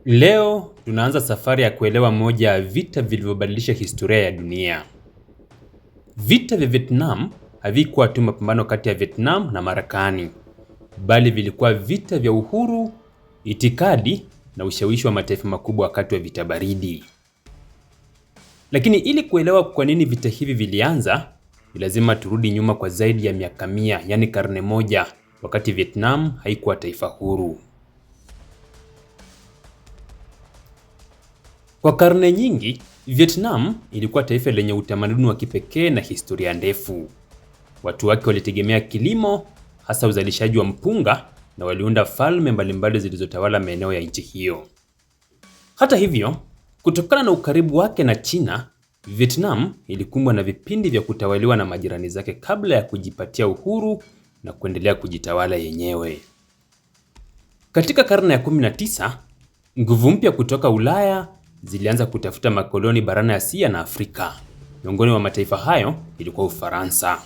Leo tunaanza safari ya kuelewa moja ya vita vilivyobadilisha historia ya dunia. Vita vya Vietnam havikuwa tu mapambano kati ya Vietnam na Marekani, bali vilikuwa vita vya uhuru, itikadi na ushawishi wa mataifa makubwa wakati wa vita baridi. Lakini ili kuelewa kwa nini vita hivi vilianza, ni lazima turudi nyuma kwa zaidi ya miaka 100, yani karne moja, wakati Vietnam haikuwa taifa huru. Kwa karne nyingi, Vietnam ilikuwa taifa lenye utamaduni wa kipekee na historia ndefu. Watu wake walitegemea kilimo, hasa uzalishaji wa mpunga, na waliunda falme mbalimbali zilizotawala maeneo ya nchi hiyo. Hata hivyo, kutokana na ukaribu wake na China, Vietnam ilikumbwa na vipindi vya kutawaliwa na majirani zake kabla ya kujipatia uhuru na kuendelea kujitawala yenyewe. Katika karne ya 19, nguvu mpya kutoka Ulaya zilianza kutafuta makoloni barani Asia na Afrika. Miongoni mwa mataifa hayo ilikuwa Ufaransa.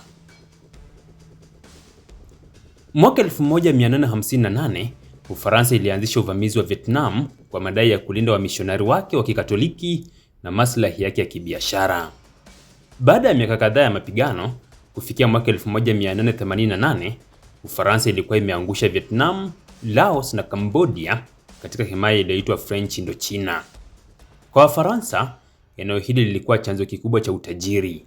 Mwaka 1858, Ufaransa ilianzisha uvamizi wa Vietnam kwa madai ya kulinda wamishonari wake wa Kikatoliki na maslahi yake ya kibiashara. Baada ya miaka kadhaa ya mapigano, kufikia mwaka 1888, Ufaransa ilikuwa imeangusha Vietnam, Laos na Cambodia katika himaya iliyoitwa French Indochina. Kwa Wafaransa, eneo hili lilikuwa chanzo kikubwa cha utajiri.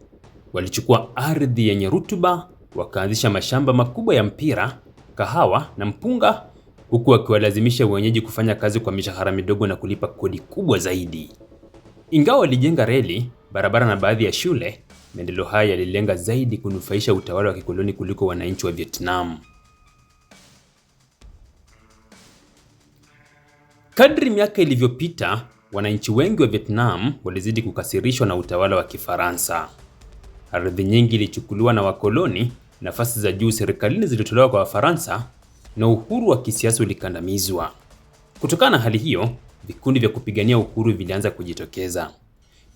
Walichukua ardhi yenye rutuba, wakaanzisha mashamba makubwa ya mpira, kahawa na mpunga, huku wakiwalazimisha wenyeji kufanya kazi kwa mishahara midogo na kulipa kodi kubwa zaidi. Ingawa walijenga reli, barabara na baadhi ya shule, maendeleo haya yalilenga zaidi kunufaisha utawala wa kikoloni kuliko wananchi wa Vietnam. Kadri miaka ilivyopita, wananchi wengi wa Vietnam walizidi kukasirishwa na utawala wa Kifaransa. Ardhi nyingi ilichukuliwa na wakoloni, nafasi za juu serikalini zilitolewa kwa Wafaransa, na uhuru wa kisiasa ulikandamizwa. Kutokana na hali hiyo, vikundi vya kupigania uhuru vilianza kujitokeza.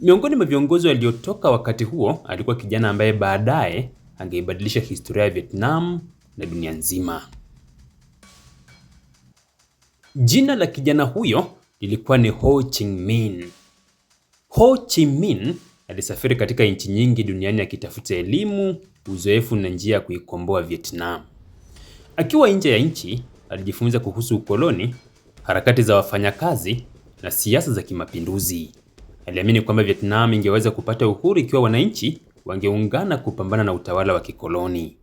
Miongoni mwa viongozi waliotoka wakati huo alikuwa kijana ambaye baadaye angeibadilisha historia ya Vietnam na dunia nzima. Jina la kijana huyo lilikuwa ni Ho Chi Minh. Ho Chi Minh alisafiri katika nchi nyingi duniani akitafuta elimu, uzoefu na njia ya kuikomboa Vietnam. Akiwa nje ya nchi, alijifunza kuhusu ukoloni, harakati za wafanyakazi na siasa za kimapinduzi. Aliamini kwamba Vietnam ingeweza kupata uhuru ikiwa wananchi wangeungana kupambana na utawala wa kikoloni.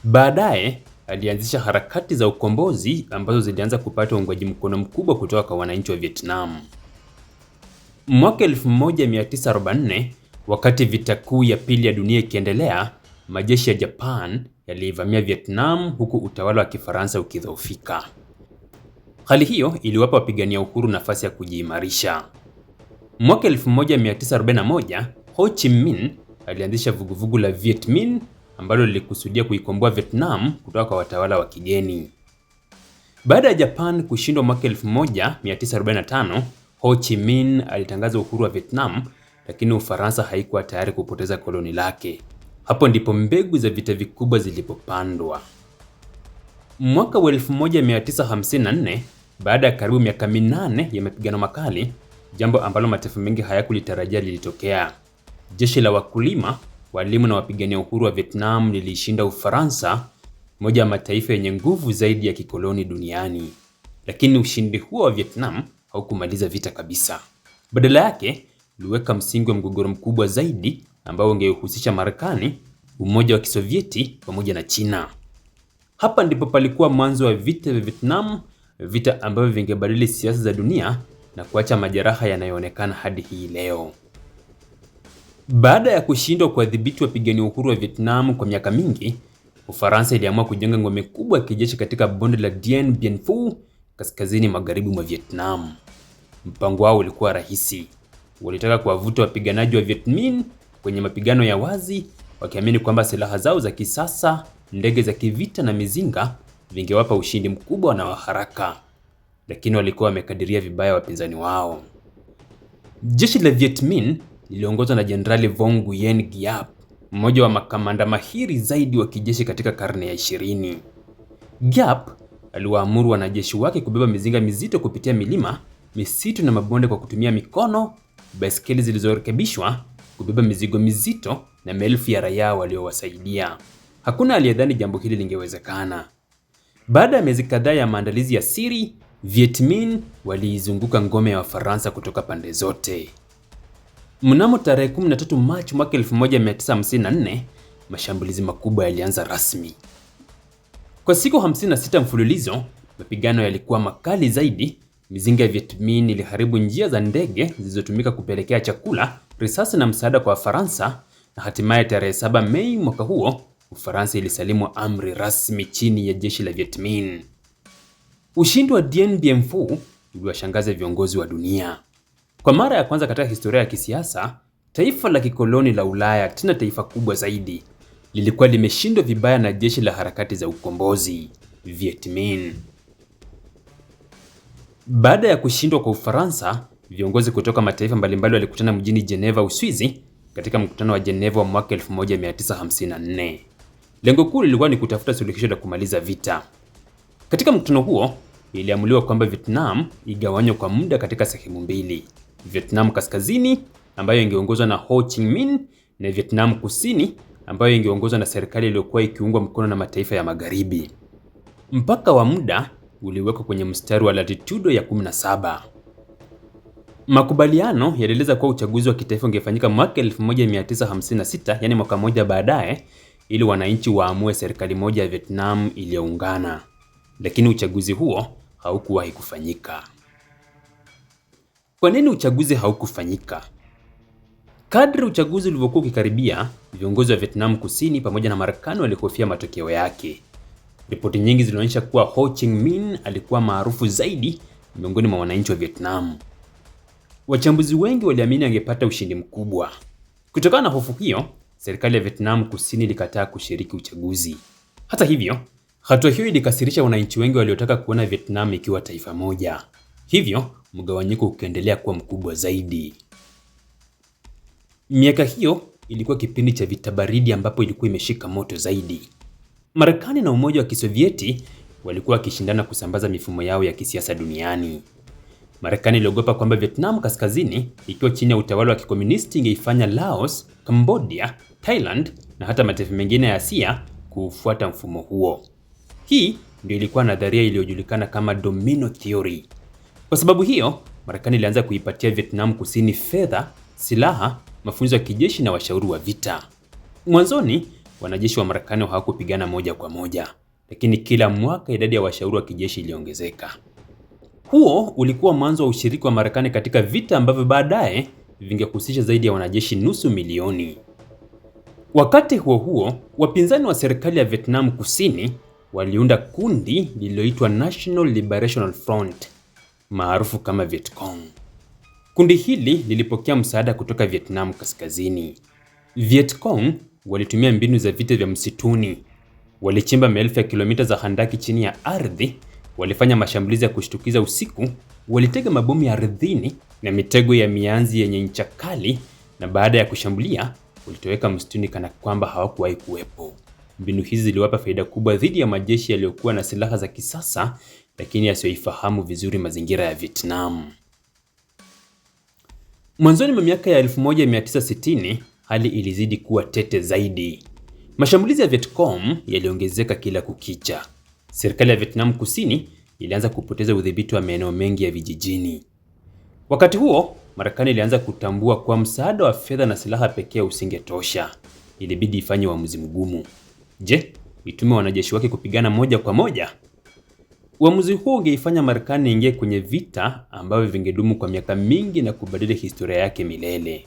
Baadaye, alianzisha harakati za ukombozi ambazo zilianza kupata uungwaji mkono mkubwa kutoka kwa wananchi wa Vietnam. Mwaka 1944, wakati vita kuu ya pili ya dunia ikiendelea, majeshi ya Japan yalivamia Vietnam huku utawala wa Kifaransa ukidhoofika. Hali hiyo iliwapa wapigania uhuru nafasi ya kujiimarisha. Mwaka 1941, Ho Chi Minh alianzisha vuguvugu la Viet Minh ambalo lilikusudia kuikomboa Vietnam kutoka kwa watawala wa kigeni. Baada ya Japan kushindwa mwaka 1945, Ho Chi Minh alitangaza uhuru wa Vietnam, lakini Ufaransa haikuwa tayari kupoteza koloni lake. Hapo ndipo mbegu za vita vikubwa zilipopandwa. Mwaka wa 1954, baada ya karibu miaka 8 ya mapigano makali, jambo ambalo mataifa mengi hayakulitarajia lilitokea. Jeshi la wakulima, walimu na wapigania uhuru wa Vietnam lilishinda Ufaransa, moja ya mataifa yenye nguvu zaidi ya kikoloni duniani. Lakini ushindi huo wa Vietnam haukumaliza vita kabisa. Badala yake, uliweka msingi wa mgogoro mkubwa zaidi ambao ungehusisha Marekani, Umoja wa Kisovieti pamoja na China. Hapa ndipo palikuwa mwanzo wa vita vya Vietnam, vita ambavyo vingebadili siasa za dunia na kuacha majeraha yanayoonekana hadi hii leo. Baada ya kushindwa kuwadhibiti wapigania uhuru wa Vietnam kwa miaka mingi, Ufaransa iliamua kujenga ngome kubwa ya kijeshi katika bonde la Dien Bien Phu, kaskazini magharibi mwa Vietnam. Mpango wao ulikuwa rahisi. Walitaka kuwavuta wapiganaji wa Viet Minh kwenye mapigano ya wazi, wakiamini kwamba silaha zao za kisasa, ndege za kivita na mizinga vingewapa ushindi mkubwa na wa haraka. Lakini walikuwa wamekadiria vibaya wapinzani wao. Jeshi la Viet Minh liliongozwa na Jenerali Vo Nguyen Giap, mmoja wa makamanda mahiri zaidi wa kijeshi katika karne ya 20. Giap aliwaamuru wanajeshi wake kubeba mizinga mizito kupitia milima, misitu na mabonde kwa kutumia mikono, baiskeli zilizorekebishwa kubeba mizigo mizito na maelfu ya raia waliowasaidia. Hakuna aliyedhani jambo hili lingewezekana. Baada ya miezi kadhaa ya maandalizi ya siri, Viet Minh waliizunguka ngome ya Wafaransa kutoka pande zote. Mnamo tarehe 13 Machi mwaka 1954, mashambulizi makubwa yalianza rasmi. Kwa siku 56 mfululizo, mapigano yalikuwa makali zaidi. Mizinga ya Viet Minh iliharibu njia za ndege zilizotumika kupelekea chakula, risasi na msaada kwa Wafaransa, na hatimaye tarehe 7 Mei mwaka huo, Ufaransa ilisalimu amri rasmi chini ya jeshi la Viet Minh. Ushindi wa Dien Bien Phu uliwashangaza viongozi wa dunia. Kwa mara ya kwanza katika historia ya kisiasa, taifa la kikoloni la Ulaya, tena taifa kubwa zaidi, lilikuwa limeshindwa vibaya na jeshi la harakati za ukombozi, Viet Minh. Baada ya kushindwa kwa Ufaransa, viongozi kutoka mataifa mbalimbali walikutana mjini Geneva, Uswizi, katika mkutano wa Geneva wa mwaka 1954. Lengo kuu lilikuwa ni kutafuta suluhisho la kumaliza vita. Katika mkutano huo, iliamuliwa kwamba Vietnam igawanywe kwa muda katika sehemu mbili: Vietnam Kaskazini, ambayo ingeongozwa na Ho Chi Minh, na Vietnam Kusini, ambayo ingeongozwa na serikali iliyokuwa ikiungwa mkono na mataifa ya Magharibi. Mpaka wa muda uliwekwa kwenye mstari wa latitudo ya 17. Makubaliano yalieleza kuwa uchaguzi wa kitaifa ungefanyika mwaka 1956, yani mwaka mmoja baadaye, ili wananchi waamue serikali moja ya Vietnam iliyoungana. Lakini uchaguzi huo haukuwahi kufanyika. Kwa nini uchaguzi haukufanyika? Kadri uchaguzi ulivyokuwa ukikaribia, viongozi wa Vietnam Kusini pamoja na Marekani walihofia matokeo yake. Ripoti nyingi zilionyesha kuwa Ho Chi Minh alikuwa maarufu zaidi miongoni mwa wananchi wa Vietnam. Wachambuzi wengi waliamini angepata ushindi mkubwa. Kutokana na hofu hiyo, serikali ya Vietnam Kusini ilikataa kushiriki uchaguzi. Hata hivyo, hatua hiyo ilikasirisha wananchi wengi waliotaka kuona Vietnam ikiwa taifa moja. Hivyo, mgawanyiko ukaendelea kuwa mkubwa zaidi. Miaka hiyo ilikuwa kipindi cha vita baridi ambapo ilikuwa imeshika moto zaidi. Marekani na Umoja wa Kisovieti walikuwa wakishindana kusambaza mifumo yao ya kisiasa duniani. Marekani iliogopa kwamba Vietnam Kaskazini, ikiwa chini ya utawala wa kikomunisti, ingeifanya Laos, Cambodia, Thailand na hata mataifa mengine ya Asia kufuata mfumo huo. Hii ndio ilikuwa nadharia iliyojulikana kama domino theory. Kwa sababu hiyo, Marekani ilianza kuipatia Vietnam Kusini fedha, silaha, mafunzo ya kijeshi na washauri wa vita. Mwanzoni, wanajeshi wa Marekani hawakupigana moja kwa moja, lakini kila mwaka idadi ya washauri wa kijeshi iliongezeka. Huo ulikuwa mwanzo wa ushiriki wa Marekani katika vita ambavyo baadaye vingehusisha zaidi ya wanajeshi 500,000. Wakati huo huo, wapinzani wa serikali ya Vietnam Kusini waliunda kundi lililoitwa National Liberation Front, maarufu kama Viet Cong. Kundi hili lilipokea msaada kutoka Vietnam Kaskazini. Viet Cong walitumia mbinu za vita vya msituni. Walichimba maelfu ya kilomita za handaki chini ya ardhi, walifanya mashambulizi ya kushtukiza usiku, walitega mabomu ya ardhini na mitego ya mianzi yenye ncha kali, na baada ya kushambulia, walitoweka msituni kana kwamba hawakuwahi kuwepo. Mbinu hizi ziliwapa faida kubwa dhidi ya majeshi yaliyokuwa na silaha za kisasa, lakini yasiyoifahamu vizuri mazingira ya Vietnam. Mwanzoni mwa miaka ya 1960, hali ilizidi kuwa tete zaidi. Mashambulizi ya Vietcong yaliongezeka kila kukicha. Serikali ya Vietnam Kusini ilianza kupoteza udhibiti wa maeneo mengi ya vijijini. Wakati huo, Marekani ilianza kutambua kwa msaada wa fedha na silaha pekee usingetosha. Ilibidi ifanye uamuzi mgumu. Je, itume wanajeshi wake kupigana moja kwa moja? Uamuzi huo ungeifanya Marekani ingie kwenye vita ambavyo vingedumu kwa miaka mingi na kubadili historia yake milele.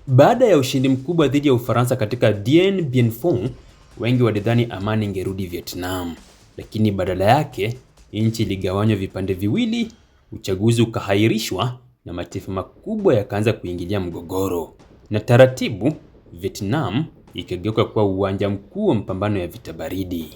Baada ya ushindi mkubwa dhidi ya Ufaransa katika Dien Bien Phu, wengi walidhani amani ingerudi Vietnam, lakini badala yake nchi iligawanywa vipande viwili, uchaguzi ukahairishwa na mataifa makubwa yakaanza kuingilia mgogoro, na taratibu Vietnam ikageuka kuwa uwanja mkuu wa mapambano ya vita baridi.